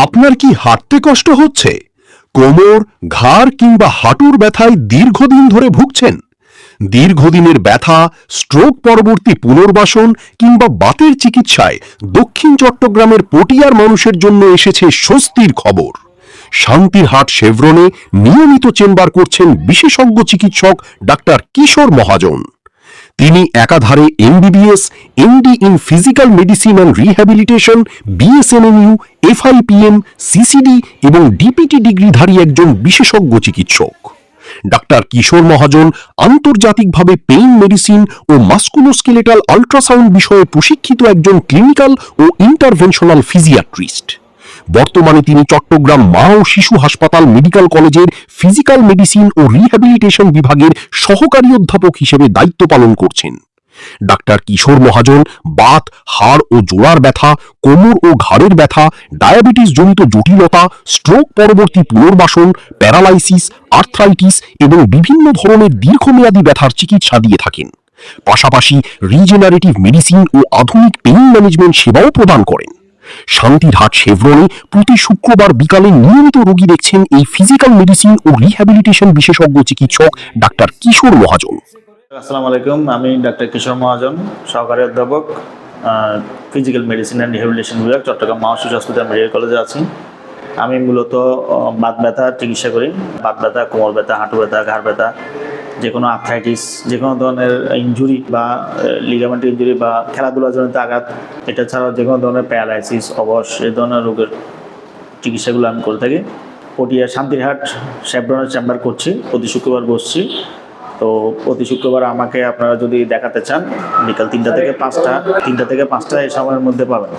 আপনার কি হাঁটতে কষ্ট হচ্ছে? কোমর, ঘাড় কিংবা হাঁটুর ব্যথায় দীর্ঘদিন ধরে ভুগছেন? দীর্ঘদিনের ব্যথা, স্ট্রোক পরবর্তী পুনর্বাসন কিংবা বাতের চিকিৎসায় দক্ষিণ চট্টগ্রামের পটিয়ার মানুষের জন্য এসেছে স্বস্তির খবর। শান্তিরহাট শেভরনে নিয়মিত চেম্বার করছেন বিশেষজ্ঞ চিকিৎসক ডাক্তার কিশোর মহাজন। তিনি একাধারে MBBS, MD in physical medicine and rehabilitation, BSMMU, FIPM, CCD এবং ডিপিটি ডিগ্রিধারী একজন বিশেষজ্ঞ চিকিৎসক। ডাক্তার কিশোর মহাজন আন্তর্জাতিকভাবে পেইন মেডিসিন ও মাস্কুলোস্কেলেটাল আল্ট্রাসাউন্ড বিষয়ে প্রশিক্ষিত একজন ক্লিনিক্যাল ও ইন্টারভেনশনাল ফিজিয়াট্রিস্ট। বর্তমানে তিনি চট্টগ্রাম মা ও শিশু হাসপাতাল মেডিকেল কলেজের ফিজিক্যাল মেডিসিন ও রিহ্যাবিলিটেশন বিভাগের সহকারী অধ্যাপক হিসেবে দায়িত্ব পালন করছেন। ডাক্তার কিশোর মহাজন বাত, হাড় ও জোড়ার ব্যথা, কোমর ও ঘাড়ের ব্যথা, ডায়াবেটিস জনিত জটিলতা, স্ট্রোক পরবর্তী পুনর্বাসন, প্যারালাইসিস, আর্থ্রাইটিস এবং বিভিন্ন ধরনের দীর্ঘমেয়াদী ব্যথার চিকিৎসা দিয়ে থাকেন। পাশাপাশি রিজেনারেটিভ মেডিসিন ও আধুনিক পেইন ম্যানেজমেন্ট সেবাও প্রদান করেন। শান্তিরহাট শেভরনে প্রতি শুক্রবার বিকালে নিয়মিত রোগী দেখছেন এই ফিজিক্যাল মেডিসিন ও রিহ্যাবিলিটেশন বিশেষজ্ঞ চিকিৎসক ডাক্তার কিশোর মহাজন। আসসালামু আলাইকুম, আমি ডাক্তার কিশোর মহাজন, সহকারী অধ্যাপক, ফিজিক্যাল মেডিসিন অ্যান্ড রিহ্যাবিলিটেশন বিভাগ, চট্টগ্রাম মা ও শিশু হাসপাতাল মেডিকেল কলেজে আছি। আমি মূলত বাত ব্যথার চিকিৎসা করি। বাত ব্যথা, কোমর ব্যথা, হাঁটু ব্যথা, ঘাড় ব্যথা, যে কোনো আর্থ্রাইটিস, যে কোনো ধরনের ইনজুরি বা লিগামেন্ট ইনজুরি বা খেলাধুলাজনিত আঘাত, এটা ছাড়াও যে কোনো ধরনের প্যারালাইসিস, অবশ, এই ধরনের রোগের চিকিৎসাগুলো আমি করে থাকি। পটিয়া শান্তিরহাট শেভরনের চেম্বার করছি, প্রতি শুক্রবার বসছি। তো প্রতি শুক্রবার আমাকে আপনারা যদি দেখাতে চান বিকাল 3টা থেকে 5টা এই সময়ের মধ্যে পাবেন।